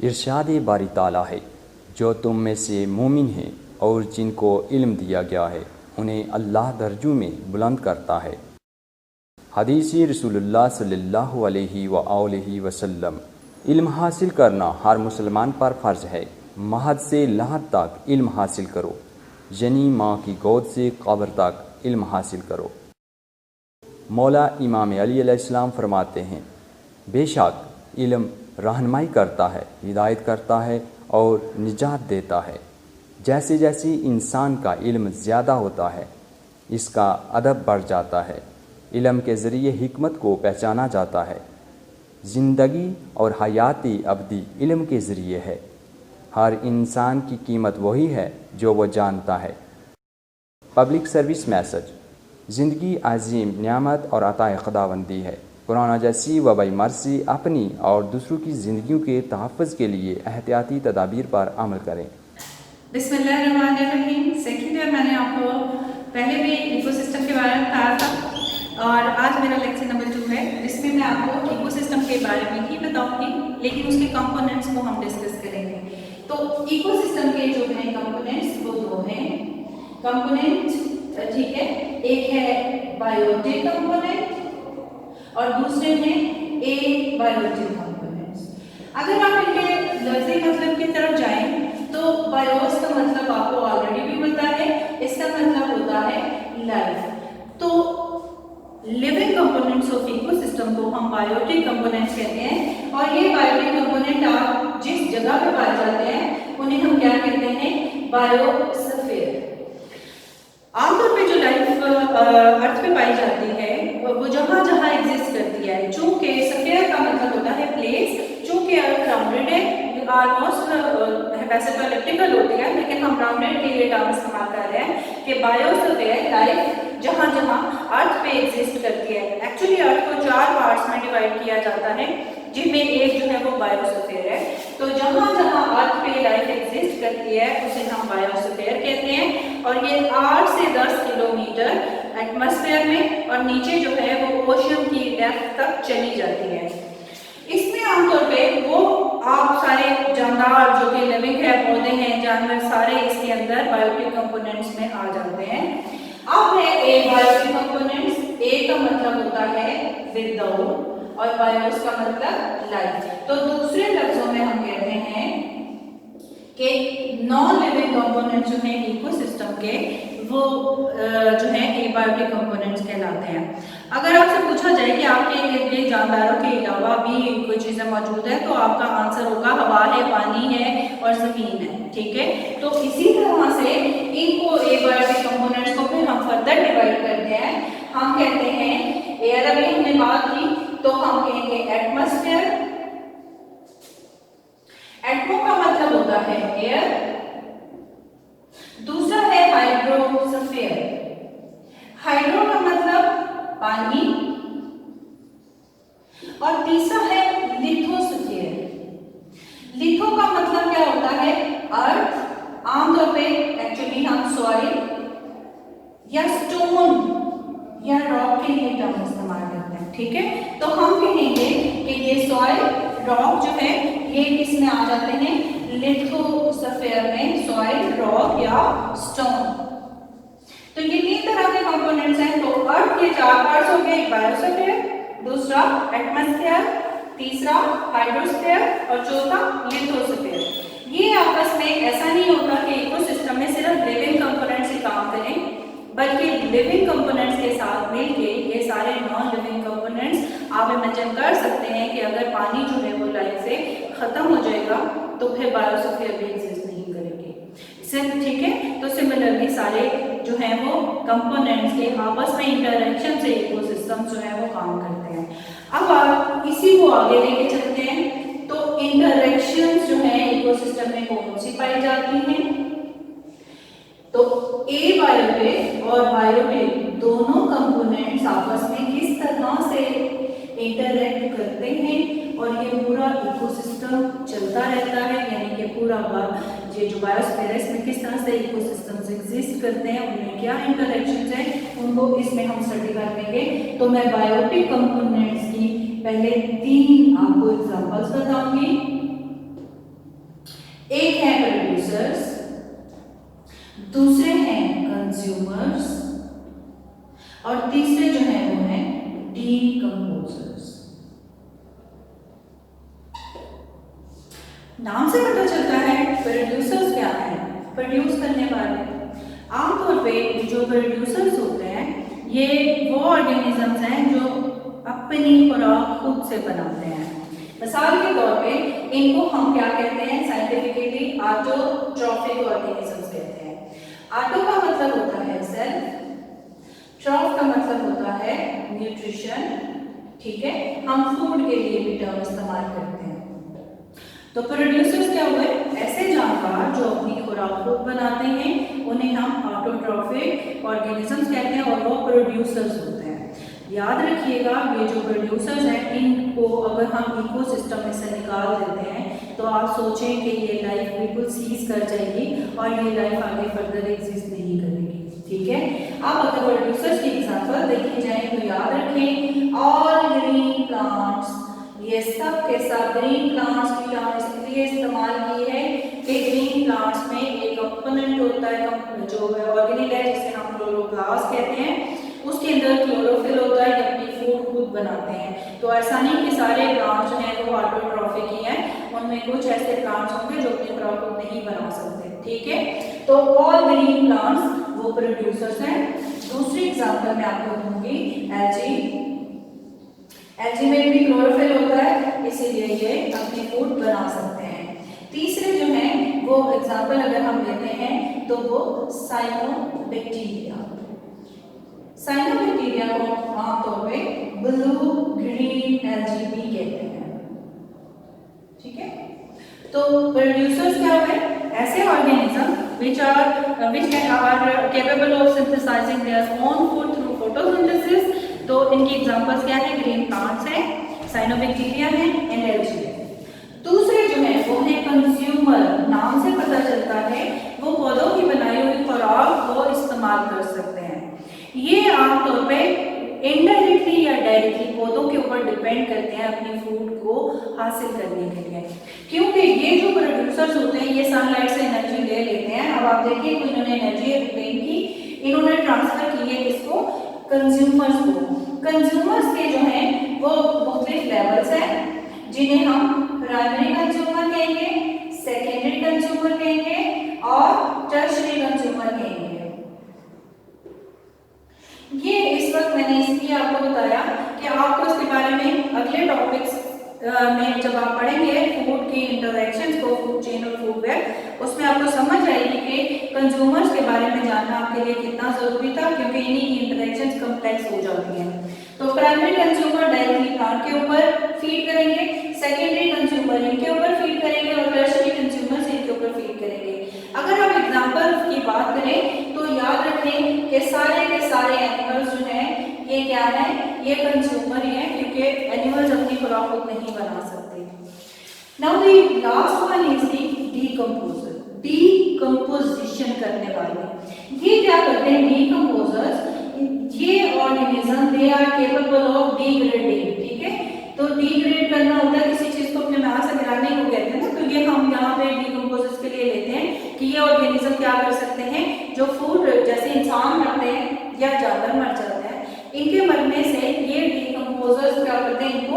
इरशाद बारी ताला है, जो तुम में से मोमिन हैं और जिनको इल्म दिया गया है उन्हें अल्लाह दर्जों में बुलंद करता है। हदीसी रसूलुल्लाह सल्लल्लाहु अलैहि वसल्लम। इल्म हासिल करना हर मुसलमान पर फ़र्ज़ है। महद से लहद तक इल्म हासिल करो, यानी माँ की गोद से कब्र तक इल्म हासिल करो। मौला इमाम अली अलैहिस्सलाम फरमाते हैं, बेशक इल्म रहनुमाई करता है, हिदायत करता है और निजात देता है। जैसे जैसे इंसान का इल्म ज़्यादा होता है, इसका अदब बढ़ जाता है। इल्म के ज़रिए हिकमत को पहचाना जाता है। ज़िंदगी और हयाती अबदी इल्म के ज़रिए है। हर इंसान की कीमत वही है जो वो जानता है। Public service message. ज़िंदगी अजीम नियामत और अताए खुदावंदी है। कोरोना जैसी वबाई मर्ज़ी अपनी और दूसरों की ज़िंदगियों के तहफ़्फ़ुज़ के लिए एहतियाती तदाबीर पर अमल करें। बिस्मिल्लाहिर्रहमानिर्रहीम। सेकेंड ईयर मैंने आपको पहले भी इकोसिस्टम के बारे में बताया था और आज मेरा लेक्चर नंबर 2 है, जिसमें मैं आपको इकोसिस्टम के बारे में ही बताऊंगी, लेकिन उसके कंपोनेंट्स को हम डिस्कस करेंगे। तो इकोसिस्टम के जो हैं कंपोनेंट्स वो दो हैं कंपोनेंट, ठीक है। एक है बायोटिक कंपोनेंट और दूसरे हैं एबायोटिक कंपोनेंट्स। अगर आप इनके लफ्ज़ी मतलब की तरफ जाएं तो बायोस का मतलब आपको ऑलरेडी भी पता है, इसका मतलब होता है लाइफ। तो लिविंग कंपोनेंट्स ऑफ इकोसिस्टम को हम बायोटिक कंपोनेंट्स कहते हैं और ये बायोटिक कंपोनेंट आप जिस जगह पे पाए जाते हैं उन्हें हम क्या कहते हैं, बायोस्फीयर। आमतौर पे जो लाइफ अर्थ पे पाई जाती है वो जहाँ जहाँ एग्जिस्ट करती है। चूंकि स्फीयर का मतलब होता है प्लेस, चूंकि अर्थ राउंडेड है, ऑलमोस्ट वैसे तो एलिप्टिकल होती है, लेकिन हम राउंडेड के लिए टर्म इस्तेमाल कर रहे हैं कि बायोस्फीयर लाइफ जहाँ जहाँ अर्थ पे एग्जिस्ट करती है। एक्चुअली अर्थ को 4 पार्ट्स में डिवाइड किया जाता है, जिनमें एक जो है वो बायोस्फीयर है। तो जहाँ जहाँ अर्थ पे लाइफ एग्जिस्ट करती है उसे हम बायोस्फीयर कहते हैं और ये 8 से 10 किलोमीटर एटमॉस्फेयर में और नीचे जो है वो ओशन की डेप्थ तक चली जाती है। इसमें आमतौर पे वो आप सारे जानदार जो कि लिविंग है, पौधे हैं, जानवर, सारे इसके अंदर बायोटिक कंपोनेंट्स में आ जाते हैं। अब है एबायोटिक कंपोनेंट्स। ए का मतलब होता है विदाउट और बायोस का मतलब लाइफ। तो दूसरे लफ्जों में हम कहते हैं कि नॉन लिविंग कंपोनेंट्स जो है इकोसिस्टम के वो जो है एबायोटिक कंपोनेंट्स कहलाते हैं। अगर आपसे पूछा जाए कि आपके इर्द जानदारों के अलावा भी कोई चीज़ें मौजूद है तो आपका आंसर होगा हवा है, पानी है और ज़मीन है, ठीक है। तो इसी तरह से इनको एबायोटिक कंपोनेंट्स को फिर हम फर्दर डिवाइड करते हैं। हम कहते हैं एयर, अभी हमने बात की तो हम कहेंगे एटमॉस्फेयर। एटमो का मतलब होता है एयर। दूसरा है हाइड्रोस्फीयर। हाइड्रो का मतलब पानी और तीसरा है लिथोस्फीयर। लिथो का मतलब क्या होता है, अर्थ। आमतौर पे एक्चुअली हम सॉइल या स्टोन या रॉक के लिए टर्म इस्तेमाल करते हैं, ठीक है। तो हम कहेंगे कि ये सॉइल, रॉक जो है ये किस में आ जाते हैं, लिथोस्फीयर में, सॉइल, रॉक या स्टोन। तो ये 3 तरह के कंपोनेंट्स हैं। तो अर्थ के 4 पार्ट्स हो गए, एक बायोस्फीयर, दूसरा एटमॉस्फेयर, तीसरा हाइड्रोस्फीयर और चौथा लिथोस्फीयर। ये आपस में ऐसा नहीं होता कि इकोसिस्टम में सिर्फ लिविंग कंपोनेंट्स ही काम करें, बल्कि लिविंग कंपोनेंट्स के साथ मिलके ये सारे नॉन लिविंग कंपोनेंट्स आप इमेजिन कर सकते हैं कि अगर पानी जो है वो लाइफ से खत्म हो जाएगा तो फिर बायोस्फीयर भी एग्जिस्ट नहीं करेगी, ठीक है। तो सिमिलरली सारे जो है वो कंपोनेंट्स के आपस में इंटरेक्शन से इकोसिस्टम जो है वो काम करते हैं। अब आप इसी को आगे लेके चलते हैं। तो इंटरेक्शंस जो है इकोसिस्टम में कौन सी पाई जाती हैं, तो एबायोटिक और बायोटिक दोनों कंपोनेंट्स आपस में किस तरह से इंटरैक्ट करते हैं और ये पूरा इकोसिस्टम चलता रहता है, यानी कि पूरा ये जो बायोस्फीयर है इसमें किस तरह से इकोसिस्टम्स एग्जिस्ट करते हैं, उनमें क्या इंटरेक्शंस हैं, उनको इसमें हम स्टडी कर लेंगे। तो मैं बायोटिक कंपोनेंट्स की पहले 3 आपको एग्जांपल्स बताऊंगी। एक है प्रोड्यूसर्स, दूसरे हैं कंज्यूमर्स और तीसरे जो है वो है डीकंपोजर्स। नाम से पता चलता है प्रोड्यूसर्स क्या है, प्रोड्यूस करने वाले। आमतौर पे जो प्रोड्यूसर्स होते हैं ये वो ऑर्गेनिजम्स हैं जो अपनी खुराक खुद से बनाते हैं। मिसाल के तौर पे इनको हम क्या कहते हैं, साइंटिफिकली ऑटोट्रॉफिक ऑर्गेनिजम्स कहते हैं। ऑटो का मतलब होता है सेल्फ, ट्रॉफ का मतलब होता है न्यूट्रिशन, ठीक है, हम फूड के लिए भी टर्म इस्तेमाल करते हैं। तो प्रोड्यूसर्स क्या हुए, ऐसे जानवर जो अपनी खुराक खुद बनाते हैं उन्हें हम ऑटोट्रॉफिक ऑर्गेनिजम्स कहते हैं और वो प्रोड्यूसर्स होते हैं। याद रखिएगा ये जो प्रोड्यूसर्स हैं इनको अगर हम इकोसिस्टम में से निकाल देते हैं तो आप सोचें कि ये लाइफ बिल्कुल सीज कर जाएगी और ये लाइफ आगे फर्दर एग्जिस्ट नहीं करेगी, ठीक है। अब अगर प्रोड्यूसर्स की एग्जांपल देखी जाए तो याद रखें ऑल ग्रीन प्लांट्स, ये सब के सब ग्रीन प्लांट्स की टर्म इसलिए इस्तेमाल की है कि ग्रीन प्लांट्स में एक कंपोनेंट होता है जो ऑर्गेनिल है जिसे हम क्लोरोप्लास्ट कहते हैं, उसके अंदर क्लोरोफिल होता है, अपनी फूड खुद बनाते हैं। तो ऐसा नहीं कि सारे प्लांट्स जो हैं वो ऑटोट्रॉफिक ही हैं, उनमें कुछ ऐसे प्लांट्स होंगे जो अपनी खुराक खुद नहीं बना सकते, ठीक है। तो ऑल ग्रीन प्लांट्स वो प्रोड्यूसर्स हैं। दूसरी एग्जांपल मैं आपको दूंगी एल्गी, एल्गी में भी क्लोरोफिल होता है इसीलिए ये अपनी फूड बना सकते हैं। तीसरे जो हैं वो एग्जांपल अगर हम लेते हैं तो वो साइनोबैक्टीरिया, साइनोबैक्टीरिया को आमतौर पे ब्लू ग्रीन एल्गी भी कहते हैं, ठीक है। तो प्रोड्यूसर्स क्या हुए, ऐसे organism which are capable of synthesizing their own food through photosynthesis। तो इनकी एग्जांपल्स क्या है, ग्रीन प्लांट्स हैं, साइनोबैक्टीरिया है एंड एल्गी है। दूसरे जो है वो है कंज्यूमर, नाम से पता चलता है वो पौधों की बनाई हुई खुराक को इस्तेमाल कर सकते हैं। ये आमतौर पे इनडायरेक्टली या डायरेक्टली पौधों के ऊपर डिपेंड करते हैं अपनी फूड को हासिल करने के लिए, क्योंकि ये जो प्रोड्यूसर्स होते हैं ये सनलाइट से एनर्जी ले लेते हैं। अब आप देखिए इन्होंने एनर्जी एक्सप्लेन की, इन्होंने ट्रांसफर की है किसको, कंज्यूमर्स को। कंज्यूमर्स के जो हैं वो मुख्तलिफ लेवल्स हैं जिन्हें हम प्राइमरी कंज्यूमर कहेंगे, सेकेंडरी कंज्यूमर कहेंगे और टर्शियरी कंज्यूमर कहेंगे। ये इस वक्त मैंने इसलिए आपको बताया कि आपको इसके बारे में अगले टॉपिक्स में जब आप पढ़ेंगे फूड की इंटरैक्शंस को, फूड चेन और फूड वेब, उसमें आपको समझ आएगी कि कंज्यूमर्स के बारे में जानना आपके लिए कितना जरूरी था, क्योंकि इन्हीं की इंटरैक्शंस कॉम्प्लेक्स हो जाती हैं। तो प्राइमरी कंज्यूमर डायरेक्टली प्लांट के ऊपर फीड करेंगे, सेकेंडरी कंज्यूमर इनके ऊपर फीड करेंगे और टर्शियरी कंज्यूमर इनके ऊपर फीड करेंगे। अगर हम एग्जांपल की बात करें तो याद रखें कि सारे के सारे एनिमल्स जो हैं ये क्या है, ये कंज्यूमर ही हैं, क्योंकि एनिमल्स अपनी खुराक खुद नहीं बना सकते। Now the last one is the decomposer, decomposition करने वाले। ये क्या करते हैं डीकंपोजर्स, ये organism they are capable of degrading, ठीक है। तो डिग्रेड करना होता है किसी चीज को अपने मास से गिराने को कहते हैं ना, तो ये हम यहाँ पे डीकंपोजर्स के लिए लेते हैं कि ये ऑर्गेनिज्म क्या कर सकते हैं, जो फूड जैसे इंसान मरते हैं या जानवर मर जाते हैं, इनके मरने से ये डीकंपोजर्स क्या करते हैं, इनको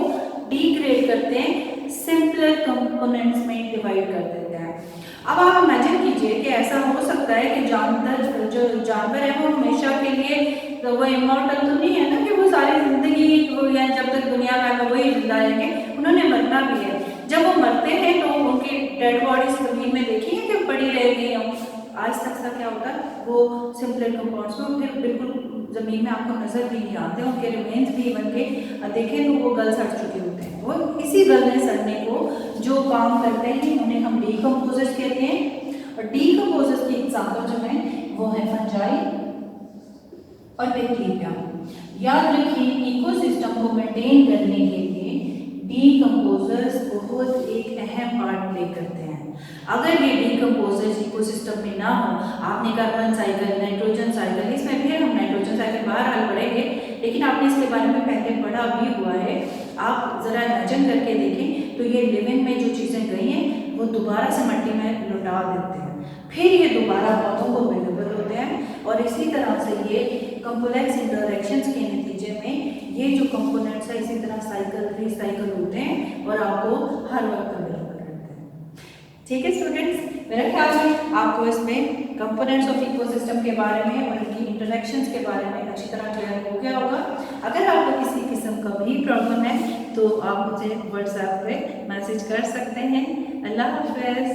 डिग्रेड करते हैं, सिंपलर कंपोनेंट्स में डिवाइड कर देते हैं। अब आप इमेजिन कीजिए कि ऐसा हो सकता है कि जो जानवर है वो हमेशा के लिए तो वो इमॉर्टल तो नहीं है ना कि वो सारी जिंदगी या जब तक दुनिया में वही जिंदा रहेंगे, उन्होंने मरना भी है। जब वो मरते हैं तो उनकी डेड बॉडीज जमीन में देखी है कि पड़ी रह गई हैं, आज तक सा क्या होता है वो सिंपलर कंपाउंड्स में फिर बिल्कुल जमीन में आपको नजर भी नहीं आते, उनके रिमेन्स भी बन के देखें तो वो गल सड़ चुके होते हैं। वो इसी गलने सड़ने को जो काम करते हैं उन्हें हम डीकंपोजर्स कहते हैं। और डीकंपोजर्स की एग्जांपल जो है वो है फंजाई और बैक्टीरिया। याद रखिए इकोसिस्टम को मेंटेन करने के लिए डीकंपोजर्स बहुत एक अहम पार्ट प्ले करते हैं। अगर ये डीकंपोजर्स इकोसिस्टम में ना हो, आपने कार्बन साइकिल, नाइट्रोजन साइकिल, इसमें फिर हम नाइट्रोजन साइकिल बाहर हाल पढ़ेंगे, लेकिन आपने इसके बारे में पहले पढ़ा भी हुआ है, आप जरा इमेजिन करके देखें तो ये लिविंग में जो चीज़ें गई हैं वो दोबारा से मिट्टी में लौटा देते हैं, फिर ये दोबारा पौधों को अवेलेबल होते हैं। और इसी तरह से ये कॉम्प्लेक्स इंटरैक्शंस के नतीजे में ये जो कंपोनेंट्स है इसी तरह साइकिल रिसाइकिल होते हैं और आपको हर वक्त अवेलेबल रहते हैं। ठीक है स्टूडेंट्स, मेरा ख्याल है आपको इसमें कंपोनेंट्स ऑफ इकोसिस्टम के बारे में और इनकी इंटरैक्शंस के बारे में अच्छी तरह क्लियर हो गया होगा। अगर आपको किसी किस्म का भी प्रॉब्लम है तो आप मुझे व्हाट्सएप पे मैसेज कर सकते हैं। अल्लाह हाफ़िज़।